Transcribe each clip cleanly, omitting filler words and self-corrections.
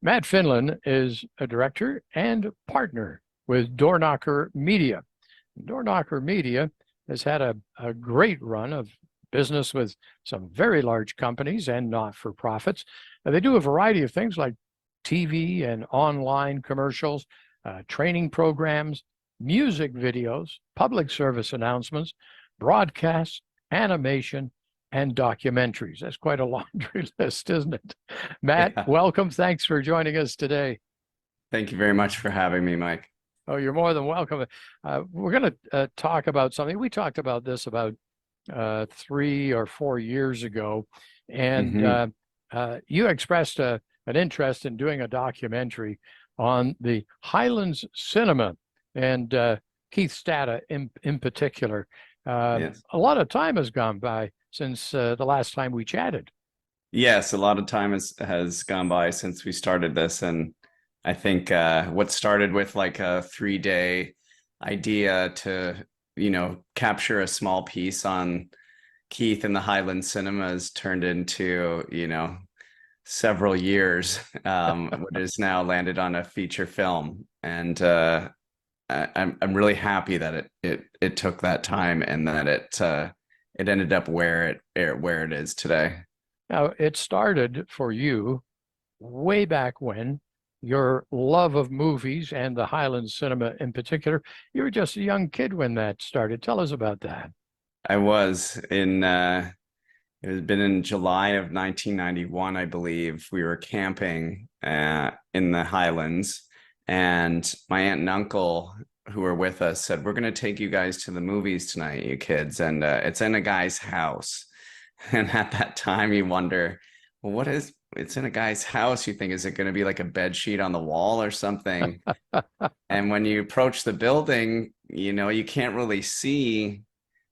Matt Finlin is a director and partner with Doorknocker Media. Doorknocker Media has had a great run of business with some very large companies and not-for-profits. They do a variety of things like TV and online commercials, training programs, music videos, public service announcements, broadcasts, animation, and documentaries. That's quite a laundry list, isn't it? Matt, Yeah. welcome. Thanks for joining us today. Thank you very much for having me, Mike. Oh, you're more than welcome. We're going to talk about something. We talked about this about 3 or 4 years ago, and Hmm. you expressed an interest in doing a documentary on the Highlands Cinema and Keith Stata in particular. Yes. A lot of time has gone by since the last time we chatted. Yes, a lot of time has gone by since we started this, and I think what started with like a 3-day idea to, capture a small piece on Keith and the Highland Cinemas turned into, several years, what has now landed on a feature film. And I'm really happy that it took that time and that it ended up where it is today. Now, it started for you way back when, your love of movies and the Highlands cinema in particular. You were just a young kid when that started. Tell us about that. I was in it had been in July of 1991, I believe. We were camping in the Highlands, and my aunt and uncle who were with us said, "We're going to take you guys to the movies tonight, you kids." And it's in a guy's house. And at that time, you wonder, well, it's in a guy's house. You think, is it going to be like a bed sheet on the wall or something? And when you approach the building, you can't really see,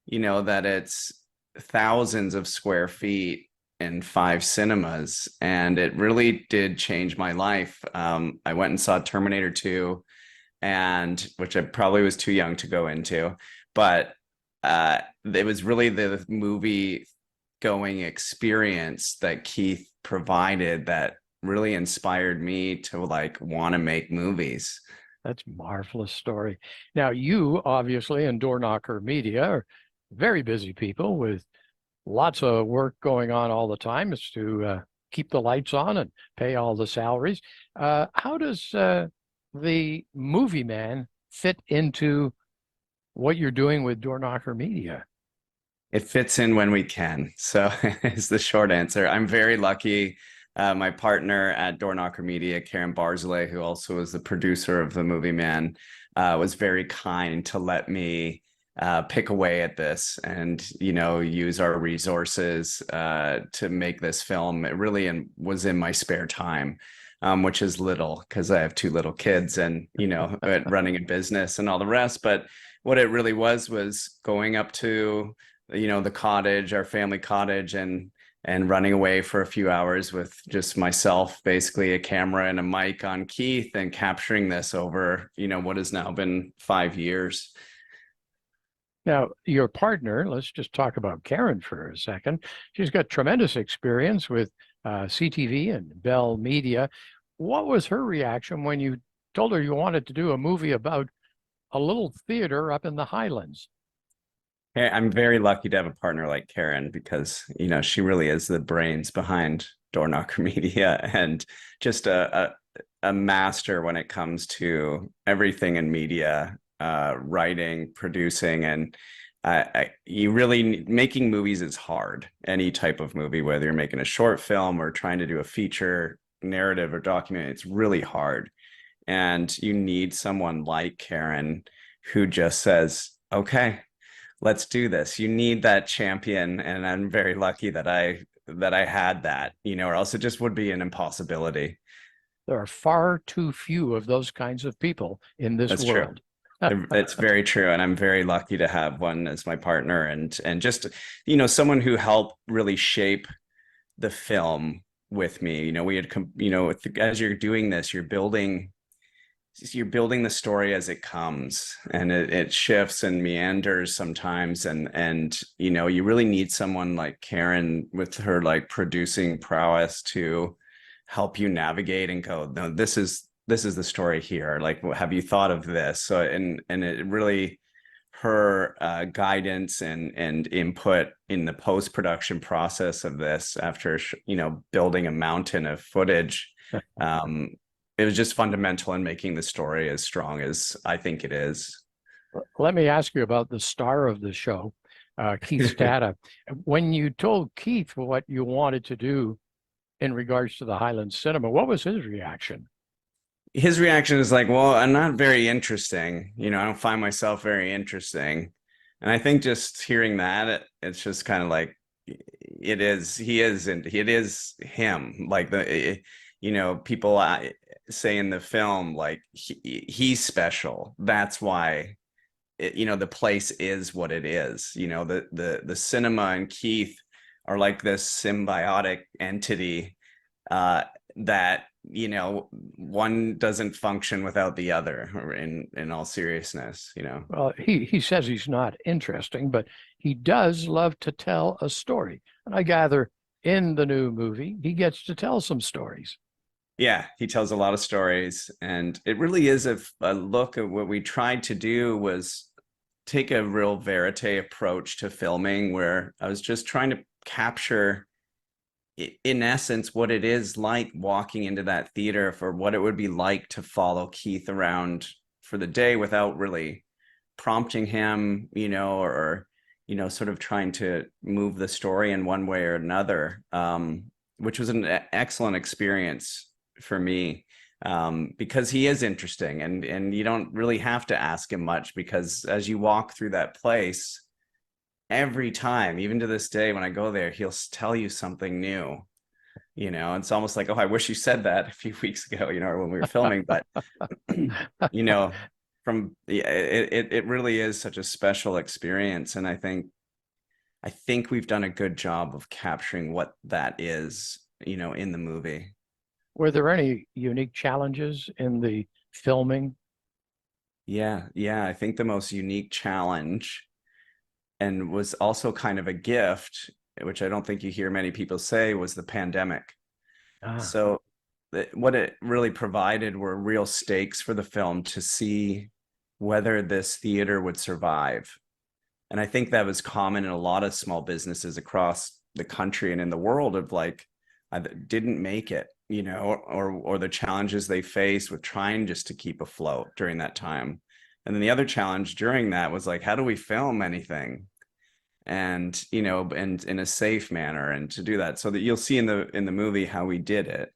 that it's thousands of square feet and 5 cinemas. And it really did change my life. I went and saw Terminator 2, and which I probably was too young to go into, but it was really the movie going experience that Keith provided that really inspired me to like want to make movies. That's a marvelous story. Now, you obviously in Doorknocker Media are very busy people with lots of work going on all the time. Is to keep the lights on and pay all the salaries. How does the movie man fit into what you're doing with Doorknocker Media? It fits in when we can. So is the short answer. I'm very lucky. My partner at Doorknocker Media, Karen Barzilay, who also is the producer of the Movie Man, was very kind to let me pick away at this and, use our resources to make this film. It really was in my spare time, which is little because I have 2 little kids and, running a business and all the rest. But what it really was going up to the cottage, our family cottage, and running away for a few hours with just myself, basically a camera and a mic on Keith, and capturing this over what has now been 5 years. Now, your partner, let's just talk about Karen for a second. She's got tremendous experience with CTV and Bell Media. What was her reaction when you told her you wanted to do a movie about a little theater up in the Highlands? Hey, I'm very lucky to have a partner like Karen because she really is the brains behind Doorknocker Media and just a master when it comes to everything in media, writing, producing, and you really making movies is hard. Any type of movie, whether you're making a short film or trying to do a feature narrative or document, it's really hard. And you need someone like Karen who just says, "Okay, let's do this." You need that champion, and I'm very lucky that I had that, or else it just would be an impossibility. There are far too few of those kinds of people in this That's true. world. It's very true, and I'm very lucky to have one as my partner, and just someone who helped really shape the film with me. We had as you're doing this, you're building the story as it comes, and it shifts and meanders sometimes, and you really need someone like Karen with her like producing prowess to help you navigate and go, no, this is the story here. Like, have you thought of this? So, and it really, her guidance and input in the post-production process of this after, building a mountain of footage. It was just fundamental in making the story as strong as I think it is. Let me ask you about the star of the show, Keith Stata. When you told Keith what you wanted to do in regards to the Highlands Cinema, what was his reaction? His reaction is like, well, I'm not very interesting. I don't find myself very interesting. And I think just hearing that, it's just kind of like, it is, he isn't, it is him. Like people say in the film, like he's special. That's why, the place is what it is. The cinema and Keith are like this symbiotic entity that one doesn't function without the other, in all seriousness. Well, he says he's not interesting, but he does love to tell a story. And I gather in the new movie, he gets to tell some stories. Yeah, he tells a lot of stories, and it really is a look at what we tried to do was take a real verite approach to filming, where I was just trying to capture in essence what it is like walking into that theater, for what it would be like to follow Keith around for the day without really prompting him, or sort of trying to move the story in one way or another, which was an excellent experience for me, because he is interesting, and you don't really have to ask him much, because as you walk through that place, every time, even to this day, when I go there, he'll tell you something new. It's almost like, oh, I wish you said that a few weeks ago, or when we were filming. But it really is such a special experience, and I think we've done a good job of capturing what that is, in the movie. Were there any unique challenges in the filming? Yeah, I think the most unique challenge, and was also kind of a gift, which I don't think you hear many people say, was the pandemic. Ah, So what it really provided were real stakes for the film to see whether this theater would survive. And I think that was common in a lot of small businesses across the country and in the world, of like, I didn't make it, or the challenges they faced with trying just to keep afloat during that time. And then the other challenge during that was like, how do we film anything? And and in a safe manner, and to do that, so that you'll see in the movie how we did it.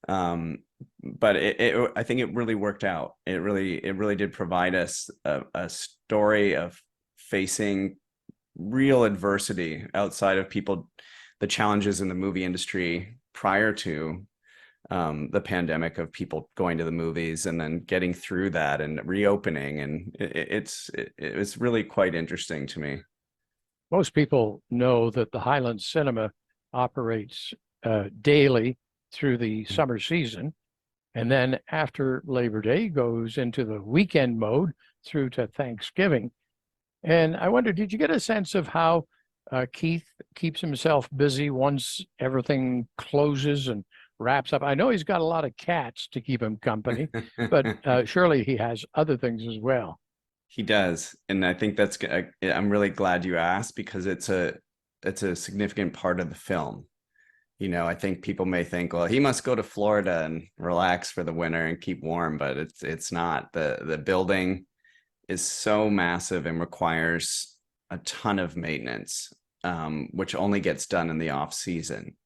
But I think it really worked out. It really did provide us a story of facing real adversity outside of the challenges in the movie industry prior to the pandemic, of people going to the movies and then getting through that and reopening. And it's really quite interesting to me. most people know that the Highlands Cinema operates daily through the summer season, and then after Labor Day goes into the weekend mode through to Thanksgiving. And I wonder, did you get a sense of how Keith keeps himself busy once everything closes and wraps up? I know he's got a lot of cats to keep him company, but surely he has other things as well. He does, and I think I'm really glad you asked, because it's a significant part of the film. I think people may think, well, he must go to Florida and relax for the winter and keep warm, but it's not. The building is so massive and requires a ton of maintenance, which only gets done in the off season.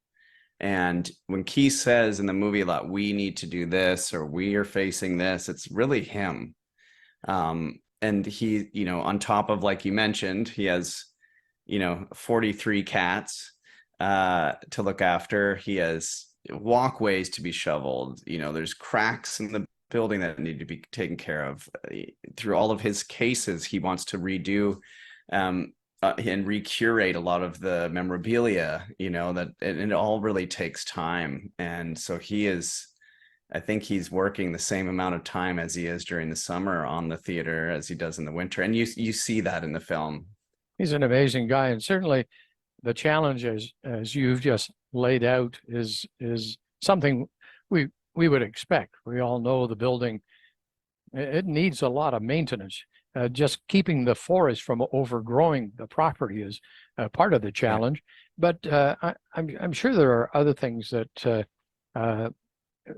And when Keith says in the movie a lot, we need to do this, or we are facing this, it's really him. And he, on top of, like you mentioned, he has, 43 cats to look after. He has walkways to be shoveled. There's cracks in the building that need to be taken care of. Through all of his cases, he wants to redo and recurate a lot of the memorabilia, that and it all really takes time. And so I think he's working the same amount of time as he is during the summer on the theater as he does in the winter. And you see that in the film. He's an amazing guy, and certainly the challenge, as you've just laid out, is something we would expect. We all know the building, it needs a lot of maintenance. Just keeping the forest from overgrowing the property is part of the Yeah. challenge. But I'm sure there are other things that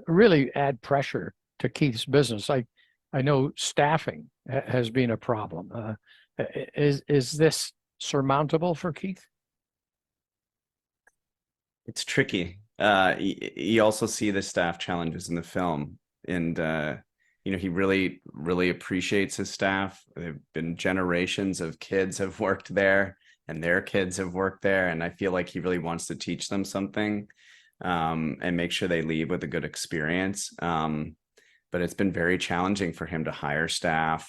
really add pressure to Keith's business. I know staffing has been a problem. Is this surmountable for Keith? It's tricky. You also see the staff challenges in the film, and he really appreciates his staff. There've been generations of kids have worked there, and their kids have worked there, and I feel like he really wants to teach them something, and make sure they leave with a good experience. But it's been very challenging for him to hire staff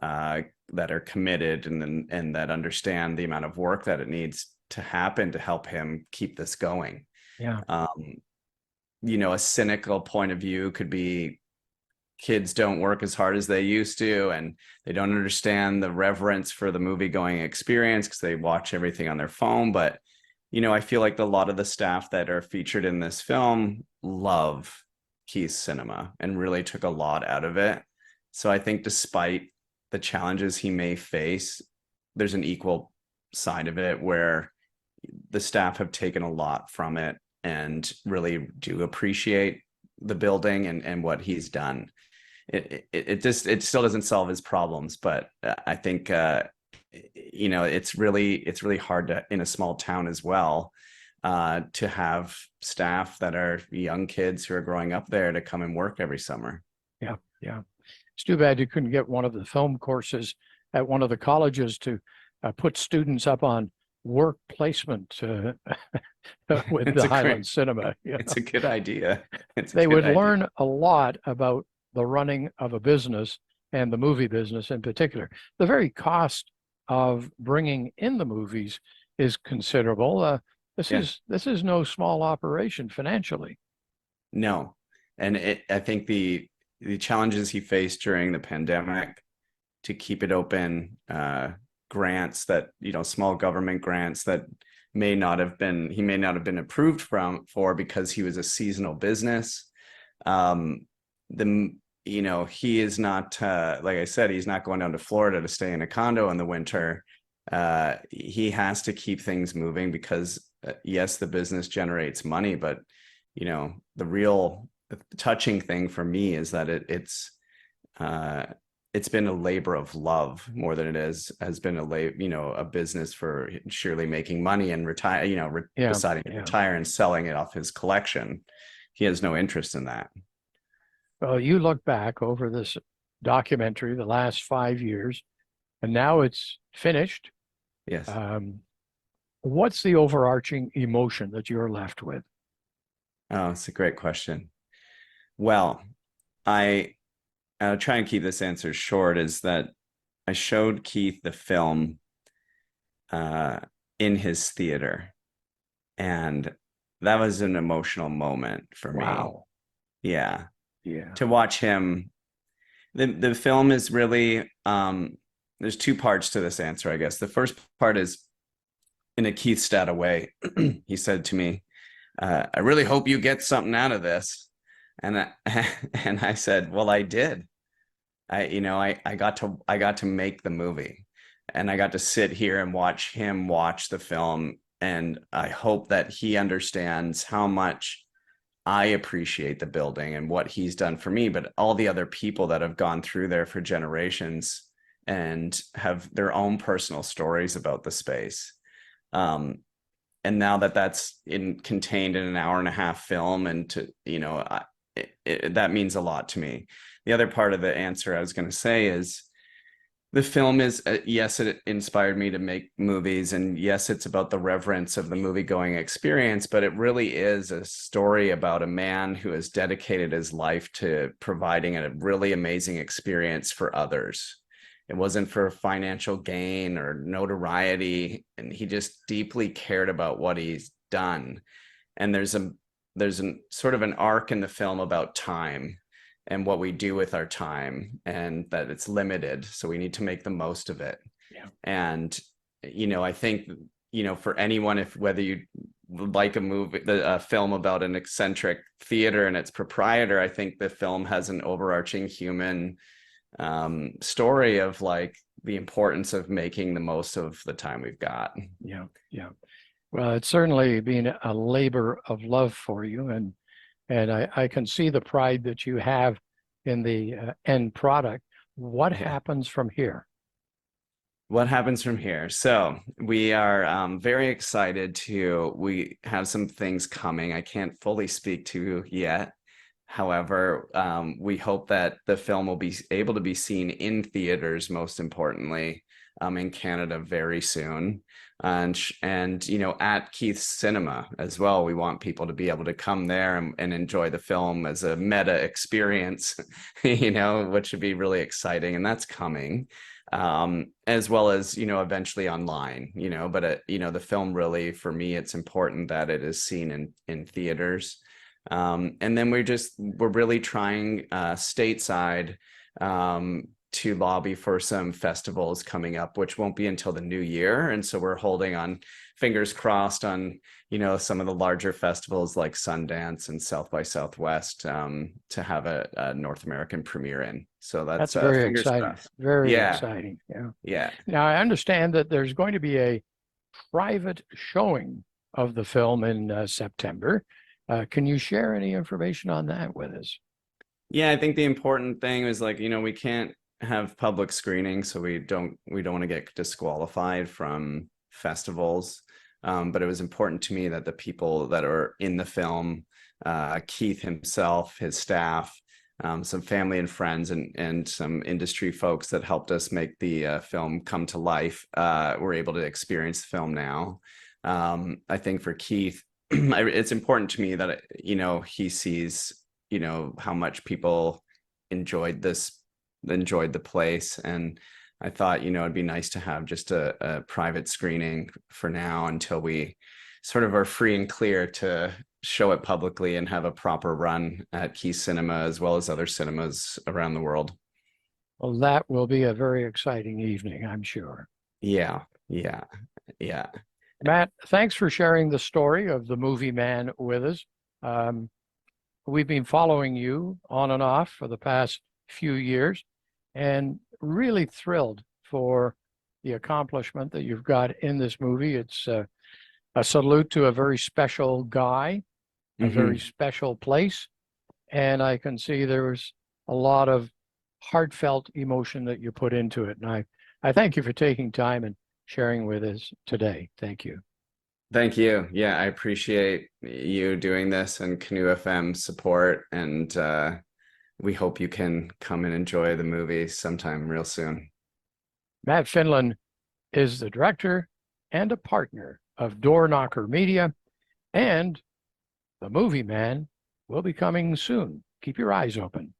that are committed and that understand the amount of work that it needs to happen to help him keep this going. Yeah. A cynical point of view could be kids don't work as hard as they used to, and they don't understand the reverence for the movie going experience because they watch everything on their phone. But I feel like a lot of the staff that are featured in this film love Keith's cinema and really took a lot out of it. So I think despite the challenges he may face, there's an equal side of it where the staff have taken a lot from it and really do appreciate the building and what he's done. It still doesn't solve his problems, but I think it's really hard to, in a small town as well, to have staff that are young kids who are growing up there to come and work every summer. Yeah, yeah. It's too bad you couldn't get one of the film courses at one of the colleges to put students up on work placement with the Highlands Cinema. It's a good idea. They would learn a lot about the running of a business and the movie business in particular. The very cost of bringing in the movies is considerable. This is no small operation financially. No, and I think the challenges he faced during the pandemic to keep it open, grants that small government grants that he may not have been approved for because he was a seasonal business. He is not, like I said, he's not going down to Florida to stay in a condo in the winter. He has to keep things moving because yes, the business generates money, but the real touching thing for me is that it's been a labor of love more than it has been a business for surely making money and retire, deciding to retire and selling it off his collection. He has no interest in that. Well, you look back over this documentary, the last 5 years, and now it's finished. Yes. What's the overarching emotion that you're left with? Oh, it's a great question. Well, I'll try and keep this answer short, is that I showed Keith the film in his theater, and that was an emotional moment for me. Wow. Yeah. Yeah. To watch him. The film is really, there's two parts to this answer, I guess. The first part is in a Keith Stata way. He said to me, I really hope you get something out of this. And I said, well, I did. I got to make the movie, and I got to sit here and watch him watch the film. And I hope that he understands how much I appreciate the building and what he's done for me, but all the other people that have gone through there for generations and have their own personal stories about the space. And now that's contained in an hour-and-a-half film, and that means a lot to me. The other part of the answer I was going to say is the film is, yes, it inspired me to make movies, and yes, it's about the reverence of the movie-going experience, but it really is a story about a man who has dedicated his life to providing a really amazing experience for others. It wasn't for financial gain or notoriety, and he just deeply cared about what he's done. And there's a sort of an arc in the film about time and what we do with our time, and that it's limited, so we need to make the most of it. Yeah. And I think for anyone, if whether you like a film about an eccentric theater and its proprietor, I think the film has an overarching human story of like the importance of making the most of the time we've got. Yeah, yeah. Well, it's certainly been a labor of love for you, and I can see the pride that you have in the end product. What Yeah. happens from here? What happens from here? So we are very excited we have some things coming I can't fully speak to yet. However, we hope that the film will be able to be seen in theaters, most importantly, in Canada very soon. And you know, at Keith's Cinema as well. We want people to be able to come there and enjoy the film as a meta experience, you know, which would be really exciting. And that's coming. As well as, you know, eventually online, you know, but you know, the film really, for me, it's important that it is seen in theaters. And then we're really trying stateside to lobby for some festivals coming up, which won't be until the new year. And so we're holding on, fingers crossed, on, you know, some of the larger festivals like Sundance and South by Southwest to have a North American premiere in. So That's that's very fingers exciting. crossed. Very Yeah, exciting. Yeah. yeah. Now, I understand that there's going to be a private showing of the film in September. Can you share any information on that with us? Yeah, I think the important thing is, like, you know, we can't have public screenings, so we don't want to get disqualified from festivals. But it was important to me that the people that are in the film, Keith himself, his staff, some family and friends, and some industry folks that helped us make the film come to life, were able to experience the film now. I think for Keith, it's important to me that, you know, he sees, you know, how much people enjoyed the place. And I thought, you know, it'd be nice to have just a private screening for now until we sort of are free and clear to show it publicly and have a proper run at Key Cinema as well as other cinemas around the world. Well, that will be a very exciting evening, I'm sure. Yeah, yeah, yeah. Matt, thanks for sharing the story of the movie man with us. Um, we've been following you on and off for the past few years and really thrilled for the accomplishment that you've got in this movie. It's a salute to a very special guy, a very Hmm. special place. And I can see there was a lot of heartfelt emotion that you put into it. And I thank you for taking time and sharing with us today. Thank you. Thank you. Yeah, I appreciate you doing this and Canoe FM support. And we hope you can come and enjoy the movie sometime real soon. Matt Finlin is the director and a partner of Door Knocker Media, and The Movie Man will be coming soon. Keep your eyes open.